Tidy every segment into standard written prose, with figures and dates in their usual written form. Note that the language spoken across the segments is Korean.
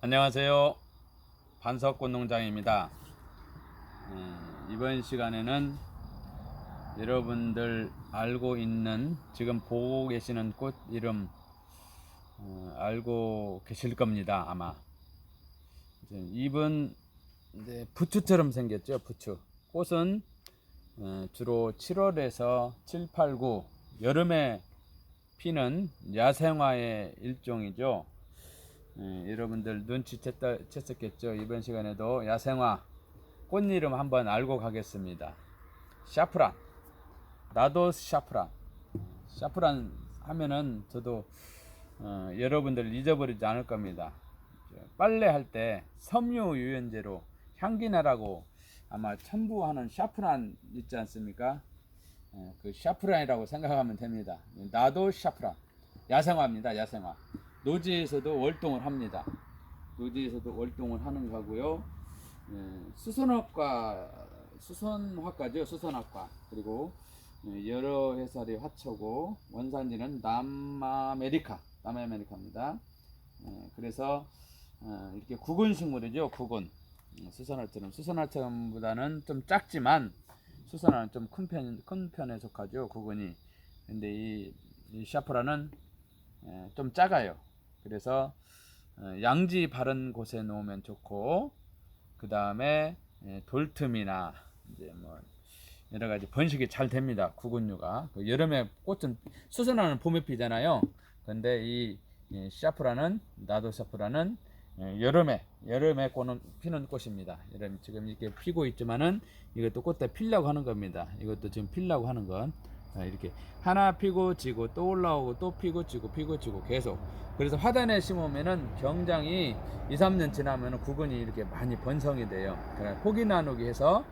안녕하세요. 반석꽃 농장입니다. 이번 시간에는 여러분들 알고 있는, 지금 보고 계시는 꽃 이름 알고 계실 겁니다. 아마 잎은 부추처럼 생겼죠. 부추. 꽃은 주로 7월에서 7, 8, 9 여름에 피는 야생화의 일종이죠. 여러분들 눈치챘겠죠. 이번 시간에도 야생화 꽃 이름 한번 알고 가겠습니다. 샤프란. 나도 샤프란. 샤프란 하면은 저도 여러분들 잊어버리지 않을 겁니다. 빨래 할 때 섬유 유연제로 향기 나라고 아마 첨부하는 샤프란 있지 않습니까? 그 샤프란이라고 생각하면 됩니다. 나도 샤프란. 야생화입니다. 야생화. 노지에서도 월동을 합니다. 노지에서도 월동을 하는 거고요. 수선화과죠. 수선화과. 그리고 여러 회사의 화초고 원산지는 남아메리카입니다. 그래서 이렇게 구근 식물이죠. 구근. 수선화처럼보다는 좀 작지만 수선화는 좀 큰 편에 속하죠. 구근이. 근데 이 샤프라는 좀 작아요. 그래서 양지 바른 곳에 놓으면 좋고, 그 다음에 돌틈이나 이제 뭐 여러 가지 번식이 잘 됩니다. 구근류가. 여름에 꽃은 수선화는 봄에 피잖아요. 근데 이 샤프라는 나도 샤프라는 여름에 피는 꽃입니다. 여름 지금 이렇게 피고 있지만은 이것도 꽃대 피려고 하는 겁니다. 이것도 지금 피려고 하는 건 이렇게 하나 피고 지고 또 올라오고 또 피고 지고 계속. 그래서 화단에 심으면은 굉장히 2, 3년 지나면은 구근이 이렇게 많이 번성이 돼요. 포기 나누기 해서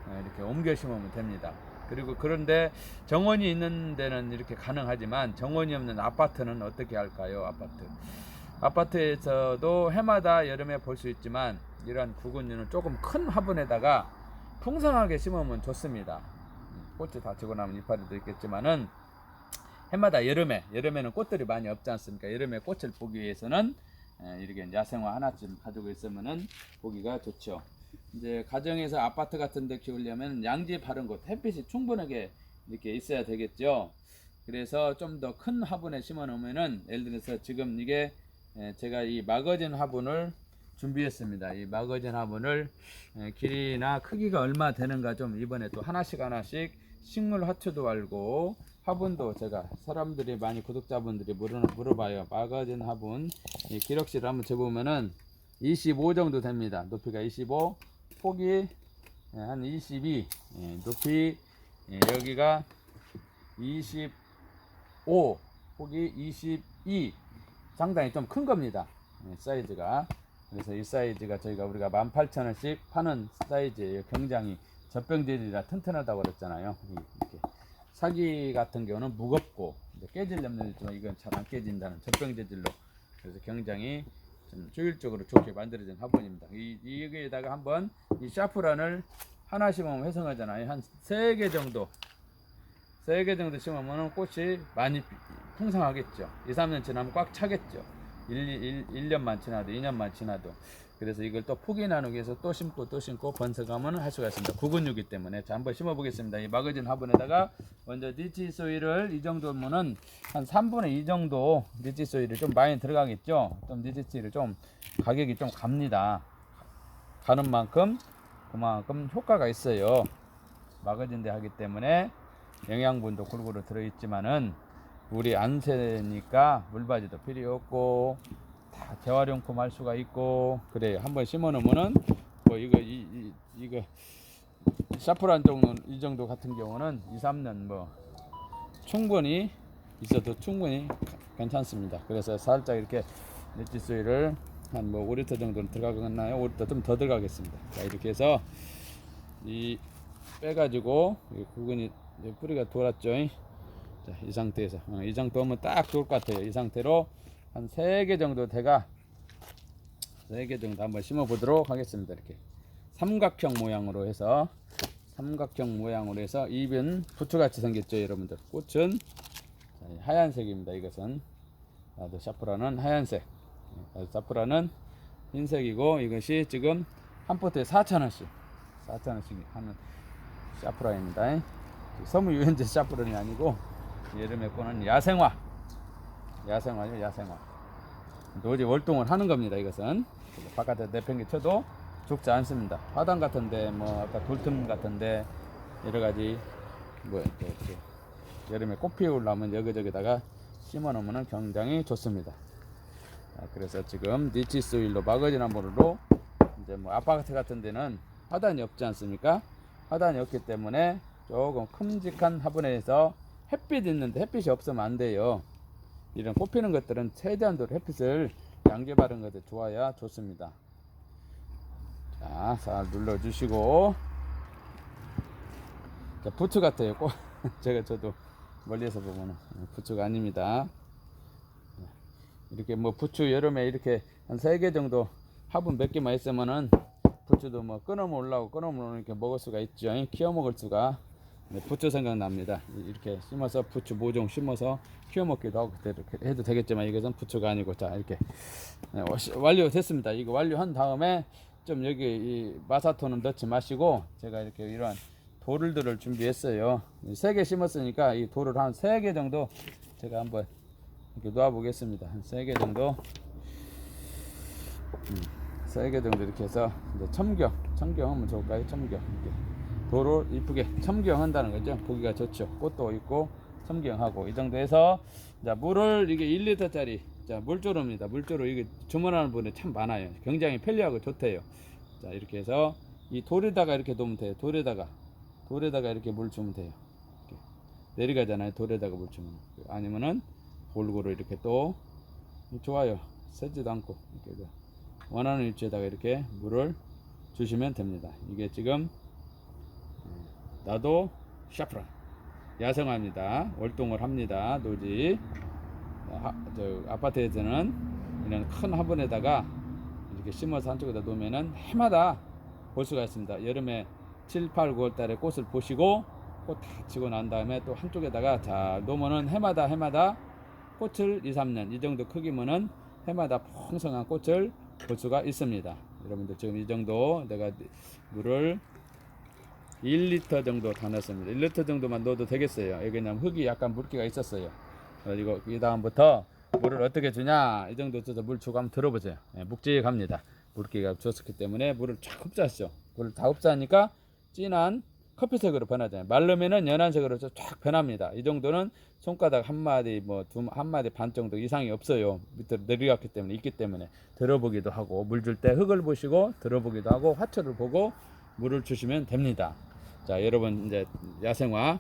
이렇게 옮겨 심으면 됩니다. 그리고 그런데 정원이 있는 데는 이렇게 가능하지만 정원이 없는 아파트는 어떻게 할까요? 아파트에서도 해마다 여름에 볼 수 있지만 이러한 구근류는 조금 큰 화분에다가 풍성하게 심으면 좋습니다. 꽃이 다 지고 나면 이파리도 있겠지만은 해마다 여름에는 꽃들이 많이 없지 않습니까? 여름에 꽃을 보기 위해서는 이렇게 야생화 하나쯤 가지고 있으면은 보기가 좋죠. 이제 가정에서 아파트 같은 데 키우려면 양지 바른 곳, 햇빛이 충분하게 이렇게 있어야 되겠죠. 그래서 좀 더 큰 화분에 심어 놓으면은, 예를 들어서 지금 이게 제가 이 마거진 화분을 준비했습니다. 이 마거진 화분을 길이나 크기가 얼마 되는가 좀 이번에 또 하나씩 식물 화초도 알고 화분도 제가 사람들이 많이 구독자분들이 물어봐요. 마거진 화분 기록실을 한번 재보면은 25 정도 됩니다. 높이가 25, 폭이 한 22, 높이 여기가 25, 폭이 22, 상당히 좀 큰 겁니다. 사이즈가. 그래서 이 사이즈가 우리가 18,000원씩 파는 사이즈예요. 굉장히 젖병재질이라 튼튼하다고 그랬잖아요. 이렇게 사기 같은 경우는 무겁고 깨질 염려는 있지만 이건 잘 안 깨진다는 젖병재질로, 그래서 굉장히 좀 효율적으로 좋게 만들어진 화분입니다. 여기에다가 한번 이 샤프란을 하나 심으면 회성하잖아요. 한 3개 정도 심으면 꽃이 많이 풍성하겠죠. 2, 3년 지나면 꽉 차겠죠. 1년만 지나도 2년만 지나도. 그래서 이걸 또 포기 나누기 위해서 또 심고 번성하면 할 수가 있습니다. 구근류기 때문에. 자, 한번 심어 보겠습니다. 이 마거진 화분에다가 먼저 리치 소일을 이 정도면은 한 3분의 2 정도 리치 소일이 좀 많이 들어가겠죠. 좀 리치 소일이 좀 가격이 좀 갑니다. 가는 만큼 그만큼 효과가 있어요. 마거진대 하기 때문에 영양분도 골고루 들어있지만은 물이 안 새니까 물바지도 필요 없고 다 재활용품 할 수가 있고 그래요. 한번 심어 놓으면은 뭐 이거 샤프란 정도 이 정도 같은 경우는 2, 3년 뭐 충분히 있어도 충분히 괜찮습니다. 그래서 살짝 이렇게 넷지수를 한 뭐 5리터 정도는 들어가겠나요? 5리터 좀 더 들어가겠습니다. 자, 이렇게 해서 이 빼가지고 구근이 뿌리가 돌았죠. 자, 이 상태에서 이 정도면 딱 좋을 것 같아요. 이 상태로 한 3개 정도 3개 정도 한번 심어 보도록 하겠습니다. 이렇게 삼각형 모양으로 해서 잎은 부추같이 생겼죠. 여러분들 꽃은 하얀색입니다. 이것은 나도 샤프라는 하얀색, 샤프라는 흰색이고 이것이 지금 한 포트에 4,000원씩 하는 샤프라입니다. 섬유 유연제 샤프론이 아니고 여름에 꼬는 야생화죠. 야생화. 도저히 월동을 하는 겁니다. 이것은 바깥에 내팽개 쳐도 죽지 않습니다. 화단 같은데 뭐 아까 돌틈 같은데 여러 가지 뭐 이렇게 여름에 꽃 피우려면 여기저기다가 심어 놓으면 굉장히 좋습니다. 그래서 지금 니치 소일로 마거진 나무로 이제 뭐 아파트 같은 데는 화단이 없지 않습니까? 화단이 없기 때문에 조금 큼직한 화분에서 햇빛 있는데 햇빛이 없으면 안 돼요. 이런 꽃 피는 것들은 최대한도로 햇빛을 양재 바른 것들 좋아야 좋습니다. 자, 잘 눌러주시고. 자, 부추 같아요. 저도 멀리서 보면은 부추가 아닙니다. 이렇게 뭐 부추 여름에 이렇게 한 3개 정도 화분 몇 개만 있으면은 부추도 뭐 끊어면 올라오고 이렇게 먹을 수가 있죠. 키워 먹을 수가. 부추 생각납니다. 이렇게 심어서 부추 모종 심어서 키워 먹기도 하고 이렇게 해도 되겠지만 이것은 부추가 아니고. 자, 이렇게 완료됐습니다. 이거 완료한 다음에 좀 여기 이 마사토는 넣지 마시고 제가 이렇게 이러한 돌들을 준비했어요. 3개 심었으니까 이 돌을 한 3개 정도 제가 한번 이렇게 놓아 보겠습니다. 한 3개 정도 3개 정도 이렇게 해서 이제 첨경하면 좋을까요? 첨경 이렇게 돌을 이쁘게 첨경한다는 거죠. 보기가 좋죠. 꽃도 있고 첨경하고 이 정도 해서 자, 물을 이게 1리터짜리 자, 물조로입니다. 물조로 이게 주문하는 분이 참 많아요. 굉장히 편리하고 좋대요. 자, 이렇게 해서 이 돌에다가 이렇게 놓으면 돼요. 돌에다가 이렇게 물 주면 돼요. 이렇게 내려가잖아요. 돌에다가 물 주면. 아니면은 골고루 이렇게 또 좋아요. 새지도 않고 이렇게 원하는 위치에다가 이렇게 물을 주시면 됩니다. 이게 지금 나도 샤프란 야생화입니다. 월동을 합니다. 노지 아파트에서는 이런 큰 화분에다가 이렇게 심어서 한쪽에다 놓으면은 해마다 볼 수가 있습니다. 여름에 7, 8, 9월 달에 꽃을 보시고 꽃 다 치고 난 다음에 또 한쪽에다가 자 놓으면은 해마다 꽃을 2, 3년 이 정도 크기면은 해마다 풍성한 꽃을 볼 수가 있습니다. 여러분들 지금 이 정도 내가 물을 1리터 정도 다 넣었습니다. 1리터 정도만 넣어도 되겠어요. 여기 그냥 흙이 약간 물기가 있었어요. 그리고 이 다음부터 물을 어떻게 주냐 이 정도 줘서 물 주고 한번 들어보세요. 묵직합니다. 물기가 줬었기 때문에 물을 쫙 흡수하시죠. 물을 다 흡수하니까 진한 커피색으로 변하잖아요. 마르면은 연한색으로 쫙 변합니다. 이 정도는 손가락 한 마디 한 마디 반 정도 이상이 없어요. 밑으로 내려갔기 때문에 있기 때문에 들어보기도 하고 물 줄 때 흙을 보시고 들어보기도 하고 화초를 보고 물을 주시면 됩니다. 자, 여러분 이제 야생화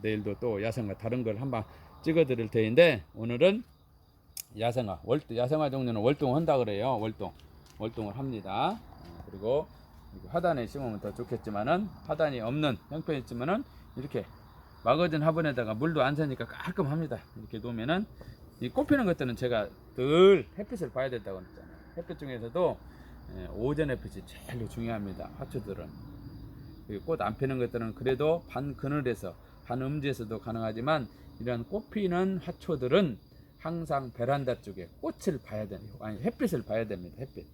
내일도 또 야생화 다른 걸 한번 찍어 드릴 테인데 오늘은 야생화 종류는 월동한다 그래요. 월동을 합니다. 그리고 화단에 심으면 더 좋겠지만은 화단이 없는 형편이 있지만은 이렇게 마거진 화분에다가 물도 안 새니까 깔끔합니다. 이렇게 놓으면은 이 꽃 피는 것들은 제가 늘 햇빛을 봐야 된다고 했잖아요. 햇빛 중에서도 오전 햇빛이 제일 중요합니다. 화초들은 꽃 안 피는 것들은 그래도 반 그늘에서 반 음지에서도 가능하지만 이런 꽃 피는 화초들은 항상 베란다 쪽에 꽃을 봐야 됩니다. 아니 햇빛을 봐야 됩니다. 햇빛.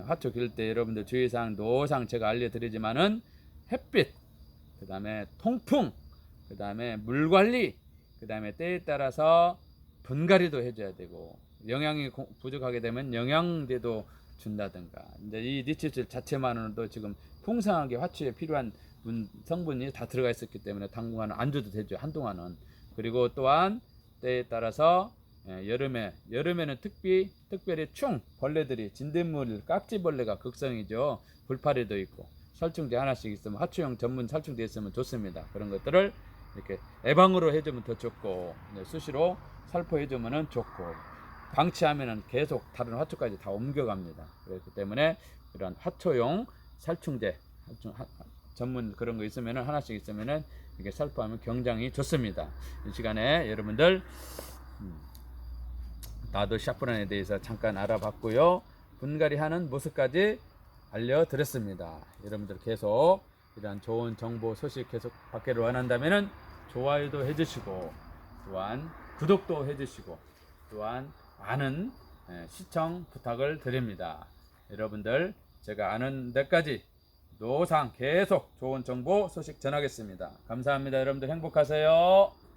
화초 기를 때 여러분들 주의사항 노상 제가 알려드리지만은 햇빛, 그 다음에 통풍, 그 다음에 물관리, 그 다음에 때에 따라서 분갈이도 해줘야 되고 영양이 부족하게 되면 영양제도 준다든가. 이제 이 니치질 자체만으로도 지금 풍성하게 화초에 필요한 성분이 다 들어가 있었기 때문에 당분간은 안 줘도 되죠. 한동안은. 그리고 또한 때에 따라서 여름에는 특별히 벌레들이 진딧물 깍지벌레가 극성이죠. 불파리도 있고 살충제 하나씩 있으면 화초용 전문 살충제 있으면 좋습니다. 그런 것들을 이렇게 예방으로 해주면 더 좋고 수시로 살포해주면 좋고 방치하면은 계속 다른 화초까지 다 옮겨갑니다. 그렇기 때문에 이런 화초용 살충제 전문 그런 거 있으면은 하나씩 있으면은 이렇게 살포하면 굉장히 좋습니다. 이 시간에 여러분들 나도 샤프란에 대해서 잠깐 알아봤고요. 분갈이 하는 모습까지 알려드렸습니다. 여러분들 계속 이런 좋은 정보 소식 계속 받기를 원한다면은 좋아요도 해주시고 또한 구독도 해주시고 또한 많은 시청 부탁을 드립니다. 여러분들 제가 아는 데까지 노상 계속 좋은 정보 소식 전하겠습니다. 감사합니다. 여러분들 행복하세요.